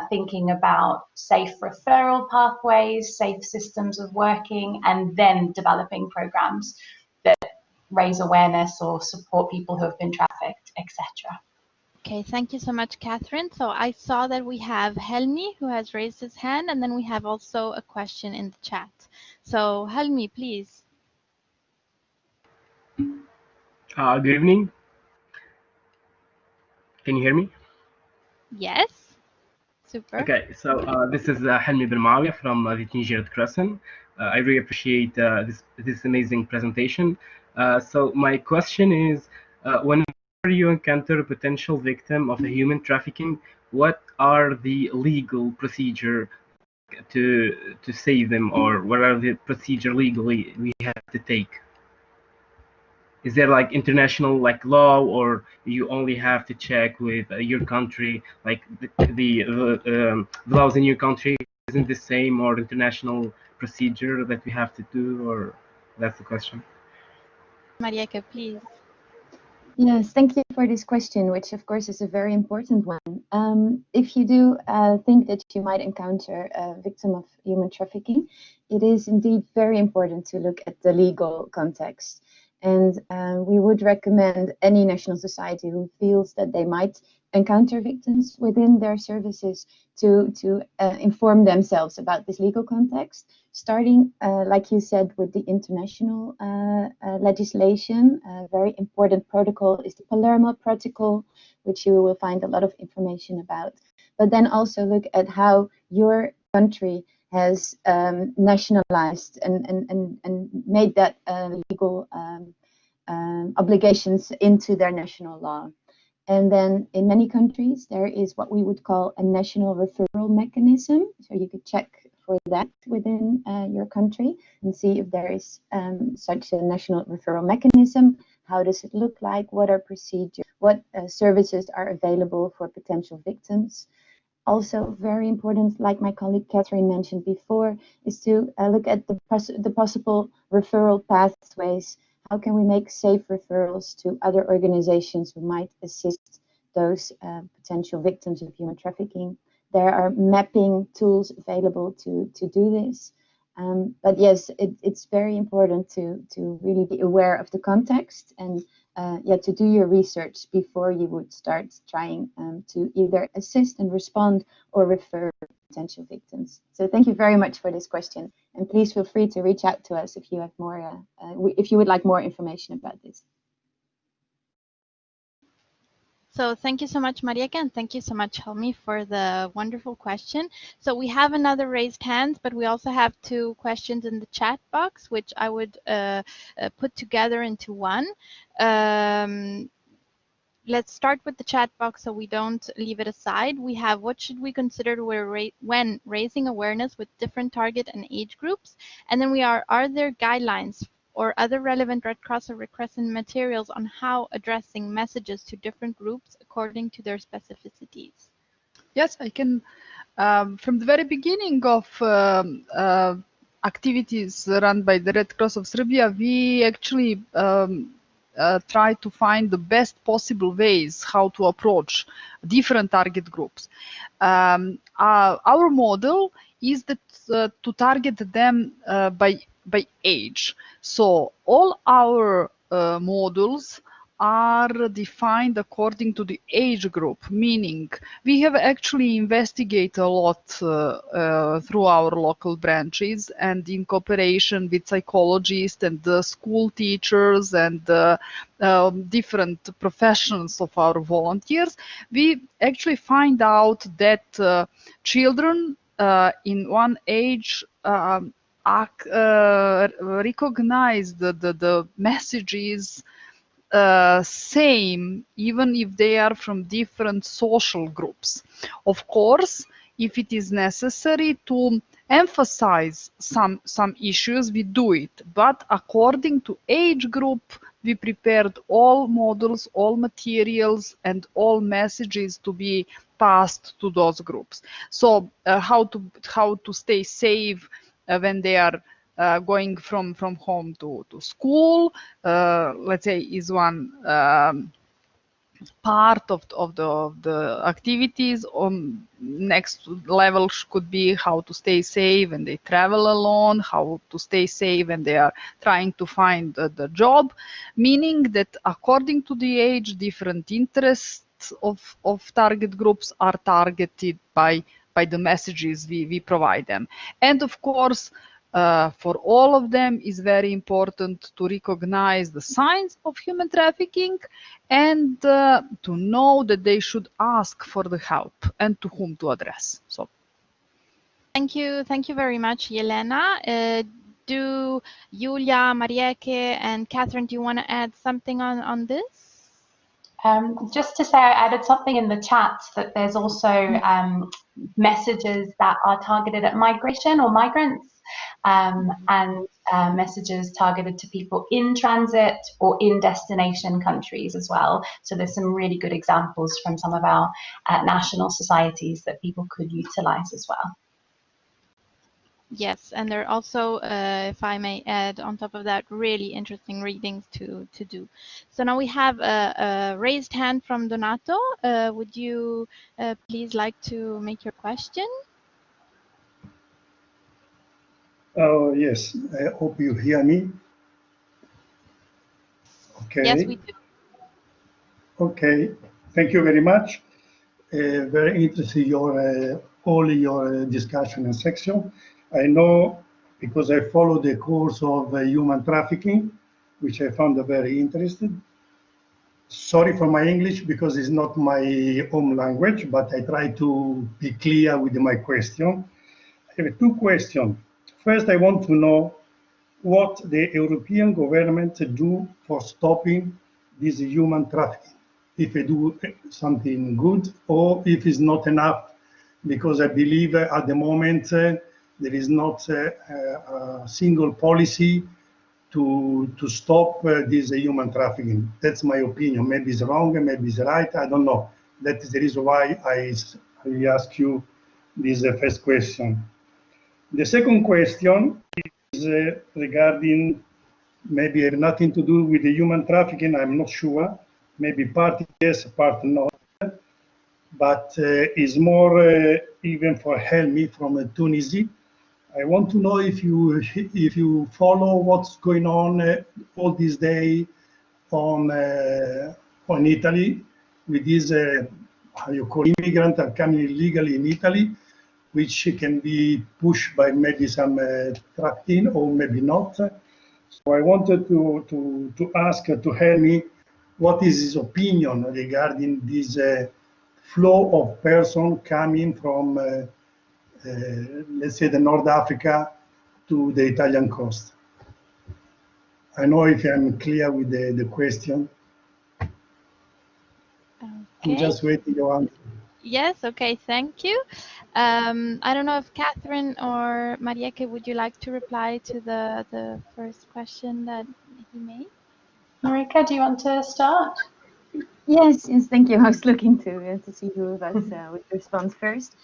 thinking about safe referral pathways, safe systems of working, and then developing programs that raise awareness or support people who have been trafficked, etc. Okay, thank you so much, Catherine. So I saw that we have Helmi who has raised his hand, and then we have also a question in the chat. So Helmi, please. Good evening. Can you hear me? Yes. Super. Okay, so this is Helmi Belmawi from the Tunisia Red Crescent. I really appreciate this amazing presentation. So my question is, whenever you encounter a potential victim of a human trafficking, what are the legal procedure to save them, or what are the procedure legally we have to take? Is there like international law, or you only have to check with your country, like the laws in your country isn't the same, or international procedure that we have to do, or that's the question? Marieke, please. Yes, thank you for this question, which of course is a very important one. If you do think that you might encounter a victim of human trafficking, it is indeed very important to look at the legal context. And we would recommend any national society who feels that they might encounter victims within their services to inform themselves about this legal context, starting, like you said, with the international legislation. A very important protocol is the Palermo Protocol, which you will find a lot of information about. But then also look at how your country has nationalized and made that legal obligations into their national law. And then in many countries, there is what we would call a national referral mechanism. So you could check for that within your country and see if there is such a national referral mechanism. How does it look like? What are procedures? What services are available for potential victims? Also very important, like my colleague Catherine mentioned before, is to look at the possible referral pathways. How can we make safe referrals to other organizations who might assist those potential victims of human trafficking? There are mapping tools available to do this. But yes, it's very important to really be aware of the context and to do your research before you would start trying to either assist and respond or refer potential victims. So thank you very much for this question, and please feel free to reach out to us if you have more, if you would like more information about this. So thank you so much, Marieke, and thank you so much, Helmi, for the wonderful question. So we have another raised hand, but we also have 2 questions in the chat box, which I would put together into one. Let's start with the chat box so we don't leave it aside. We have, what should we consider when raising awareness with different target and age groups? And then are there guidelines or other relevant Red Cross or Red Crescent materials on how addressing messages to different groups according to their specificities? Yes, I can. From the very beginning of activities run by the Red Cross of Serbia, we actually try to find the best possible ways how to approach different target groups. Our model is that to target them by age. So all our modules are defined according to the age group, meaning we have actually investigated a lot through our local branches and in cooperation with psychologists and school teachers and different professions of our volunteers. We actually find out that children in one age recognize the messages same, even if they are from different social groups. Of course, if it is necessary to emphasize some issues, we do it. But according to age group, we prepared all modules, all materials, and all messages to be passed to those groups. So how to stay safe when they are going from home to school, let's say, is one part of the activities. Next level could be how to stay safe when they travel alone, how to stay safe when they are trying to find the job, meaning that according to the age, different interests of target groups are targeted by the messages we provide them. And of course, for all of them is very important to recognize the signs of human trafficking and to know that they should ask for the help and to whom to address. So, thank you very much, Yelena. Do Julia, Marieke, and Catherine, do you want to add something on this? Just to say, I added something in the chat that there's also messages that are targeted at migration or migrants, and messages targeted to people in transit or in destination countries as well. So there's some really good examples from some of our national societies that people could utilize as well. Yes, and there are also, if I may add on top of that, really interesting readings to do. So now we have a raised hand from Donato. Would you please like to make your question? Oh, yes. I hope you hear me. Okay. Yes, we do. Okay. Thank you very much. Very interesting all your discussion and section. I know because I follow the course of human trafficking, which I found very interesting. Sorry for my English because it's not my home language, but I try to be clear with my question. I have 2 questions. First, I want to know what the European government do for stopping this human trafficking, if they do something good or if it's not enough, because I believe at the moment there is not a single policy to stop this human trafficking. That's my opinion. Maybe it's wrong, maybe it's right, I don't know. That is the reason why I ask you this first question. The second question is regarding, maybe have nothing to do with the human trafficking, I'm not sure. Maybe part yes, part not. But is more even for Helmi from Tunisia. I want to know if you follow what's going on all these days on Italy with these how you call immigrants are coming illegally in Italy, which can be pushed by maybe some trafficking or maybe not. So I wanted to ask to help me what is his opinion regarding this flow of person coming from let's say the North Africa to the Italian coast. I know if I'm clear with the question. Okay. I'm just waiting your answer. Yes, okay, thank you. I don't know if Catherine or Marieke, would you like to reply to the first question that he made? Marika, do you want to start? Yes, thank you. I was looking to see who of us would respond first.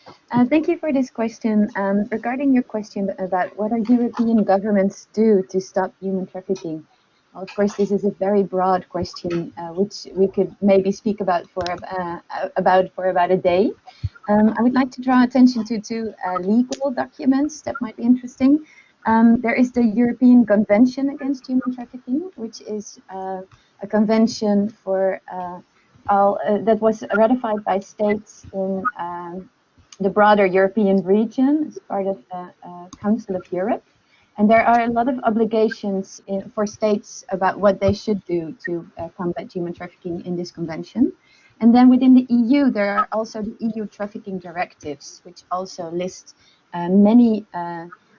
Thank you for this question. Regarding your question about what are European governments do to stop human trafficking? Well, of course, this is a very broad question, which we could maybe speak about for about a day. I would like to draw attention to two legal documents that might be interesting. There is the European Convention Against Human Trafficking, which is a convention for that was ratified by states in the broader European region as part of the Council of Europe. And there are a lot of obligations for states about what they should do to combat human trafficking in this convention. And then within the EU, there are also the EU trafficking directives, which also list many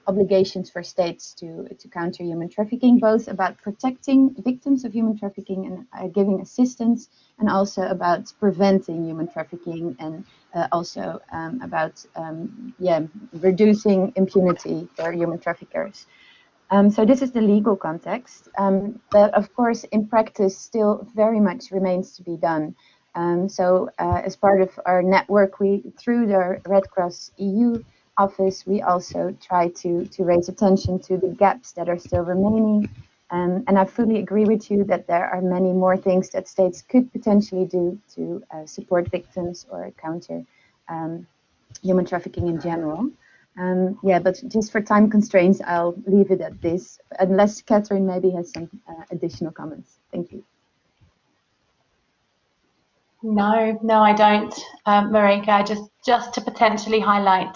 obligations for states to counter human trafficking, both about protecting victims of human trafficking and giving assistance, and also about preventing human trafficking, and also about reducing impunity for human traffickers. So this is the legal context, but of course in practice still very much remains to be done. So as part of our network, through the Red Cross EU office, we also try to raise attention to the gaps that are still remaining. And I fully agree with you that there are many more things that states could potentially do to support victims or counter human trafficking in general. But just for time constraints, I'll leave it at this, unless Catherine maybe has some additional comments. Thank you. No, I don't, Marika. Just to potentially highlight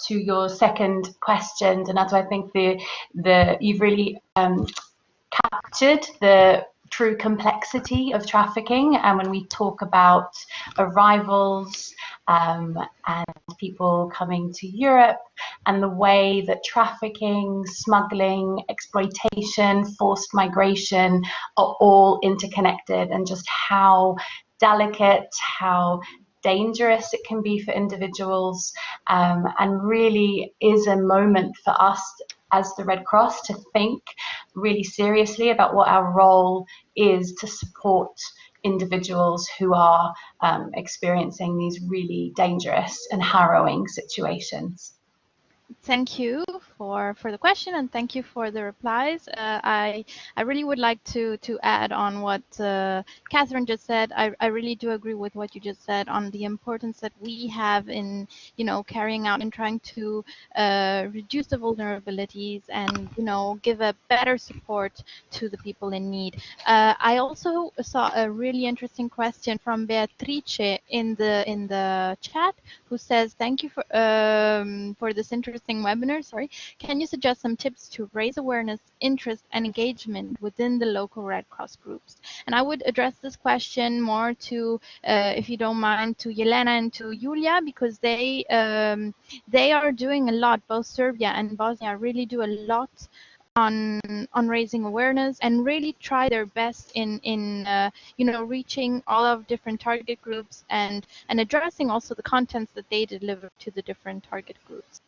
to your second question, and that's why I think you've really captured the true complexity of trafficking. And when we talk about arrivals and people coming to Europe, and the way that trafficking, smuggling, exploitation, forced migration are all interconnected, and just how delicate, how dangerous it can be for individuals, and really is a moment for us as the Red Cross to think really seriously about what our role is to support individuals who are experiencing these really dangerous and harrowing situations. Thank you for the question, and thank you for the replies. I really would like to add on what Catherine just said. I really do agree with what you just said on the importance that we have in carrying out and trying to reduce the vulnerabilities and give a better support to the people in need. I also saw a really interesting question from Beatrice in the chat, who says, thank you for this interesting webinar. Sorry, can you suggest some tips to raise awareness, interest, and engagement within the local Red Cross groups? And I would address this question more to, if you don't mind, to Yelena and to Julia, because they are doing a lot. Both Serbia and Bosnia really do a lot on raising awareness and really try their best in reaching all of different target groups and addressing also the contents that they deliver to the different target groups.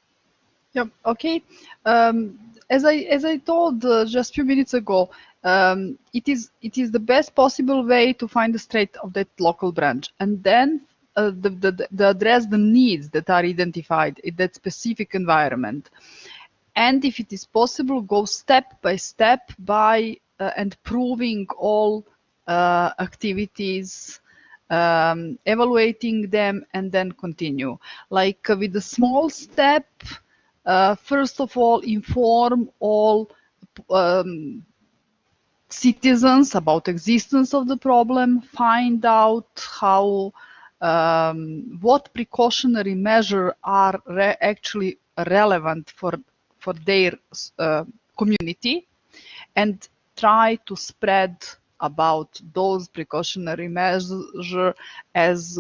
Yeah. Okay. As I told just a few minutes ago, it is the best possible way to find the strength of that local branch, and then address the needs that are identified in that specific environment. And if it is possible, go step by step by and proving all activities, evaluating them, and then continue. Like with the small step, first of all, inform all citizens about existence of the problem, find out how what precautionary measures are actually relevant for their community, and try to spread about those precautionary measures as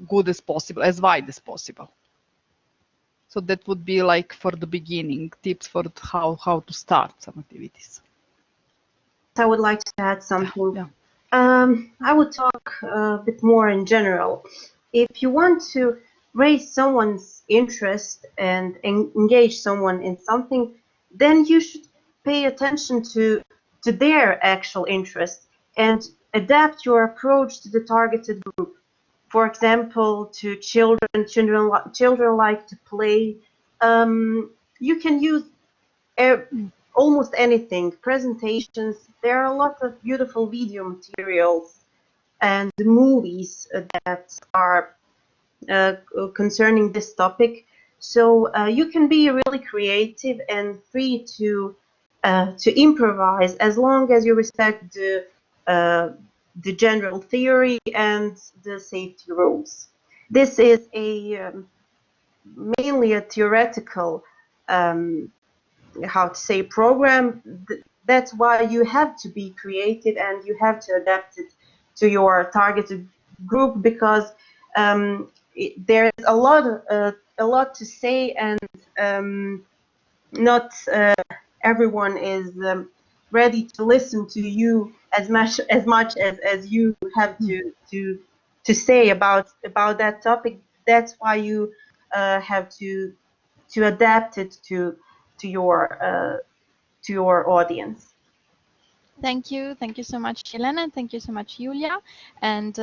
good as possible, as wide as possible. So that would be like for the beginning, tips for how to start some activities. I would like to add something. Yeah. I would talk a bit more in general. If you want to raise someone's interest and engage someone in something, then you should pay attention to their actual interest and adapt your approach to the targeted group. For example, to children like to play. You can use almost anything, presentations. There are a lot of beautiful video materials and movies that are concerning this topic. So you can be really creative and free to improvise, as long as you respect the general theory and the safety rules. This is mainly a theoretical how to say program. That's why you have to be creative and you have to adapt it to your targeted group, because there's a lot to say, and not everyone is ready to listen to you as much as you have to say about that topic. That's why you have to adapt it to your audience. Thank you so much, Helena. Thank you so much, Julia. And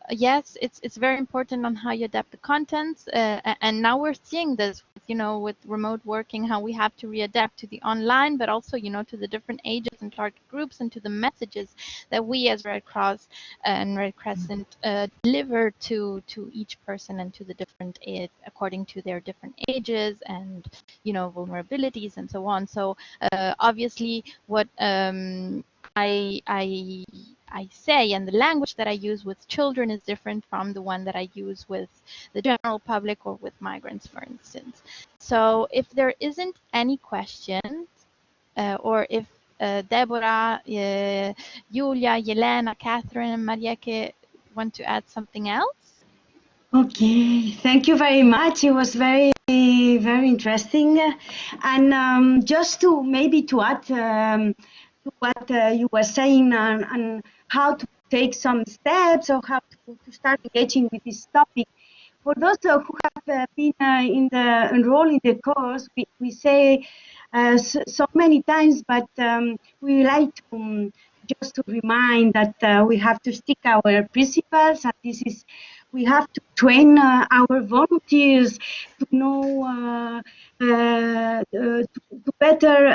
yes, it's very important on how you adapt the contents. And now we're seeing this, with remote working, how we have to readapt to the online, but also, to the different ages and target groups, and to the messages that we as Red Cross and Red Crescent deliver to each person, and to the different according to their different ages and vulnerabilities and so on. So obviously, what I say, and the language that I use with children is different from the one that I use with the general public or with migrants, for instance. So if there isn't any questions, or if Deborah, Julia, Yelena, Catherine, and Marieke want to add something else? Okay, thank you very much. It was very interesting. And just to add to what you were saying, and how to take some steps, or how to start engaging with this topic. For those who have been enrolled in the course, we say so many times, but we like to just to remind that we have to stick our principles, and this is, we have to train our volunteers to know, to better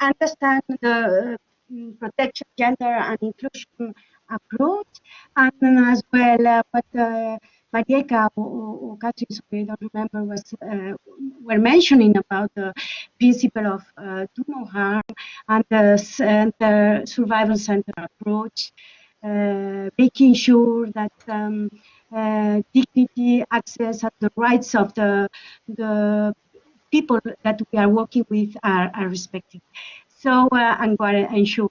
understand the protection, gender, and inclusion approach, and as well what Marieka or Katrin, sorry, I don't remember, were mentioning about the principle of do no harm, and the survival center approach, making sure that dignity, access, and the rights of the people that we are working with are respected. So and ensure.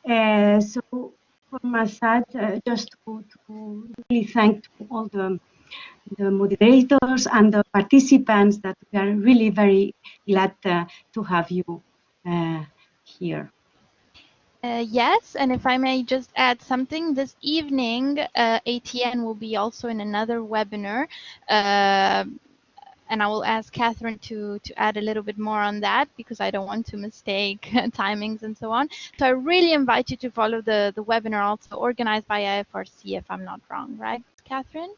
So from my side, just to really thank all the moderators and the participants, that we are really very glad to have you here. Yes, and if I may just add something, this evening ATN will be also in another webinar, and I will ask Catherine to add a little bit more on that, because I don't want to mistake timings and so on. So I really invite you to follow the webinar, also organized by IFRC, if I'm not wrong, right, Catherine?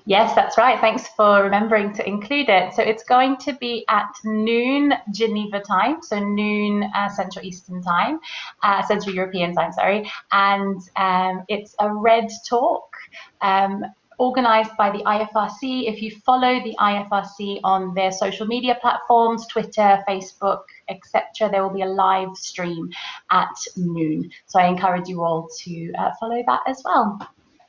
Yes, that's right. Thanks for remembering to include it. So it's going to be at noon Geneva time, so noon Central Eastern time, Central European time, sorry. And it's a red talk organized by the IFRC. If you follow the IFRC on their social media platforms, Twitter, Facebook, etc., there will be a live stream at noon. So I encourage you all to follow that as well.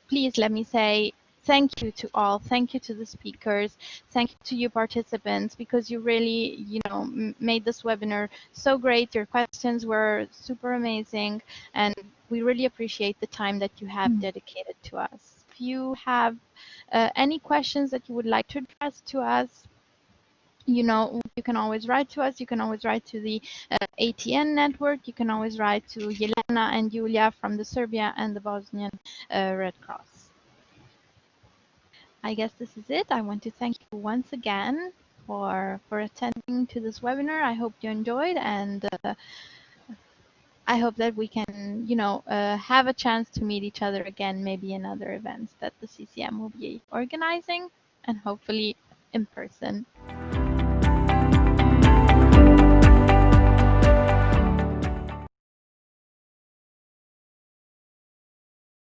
Please let me say thank you to all. Thank you to the speakers. Thank you to you participants, because you really, made this webinar so great. Your questions were super amazing, and we really appreciate the time that you have dedicated to us. If you have any questions that you would like to address to us, you can always write to us. You can always write to the ATN network. You can always write to Yelena and Julia from the Serbia and the Bosnian Red Cross. I guess this is it. I want to thank you once again for attending to this webinar. I hope you enjoyed, and I hope that we can, have a chance to meet each other again, maybe in other events that the CCM will be organizing, and hopefully in person.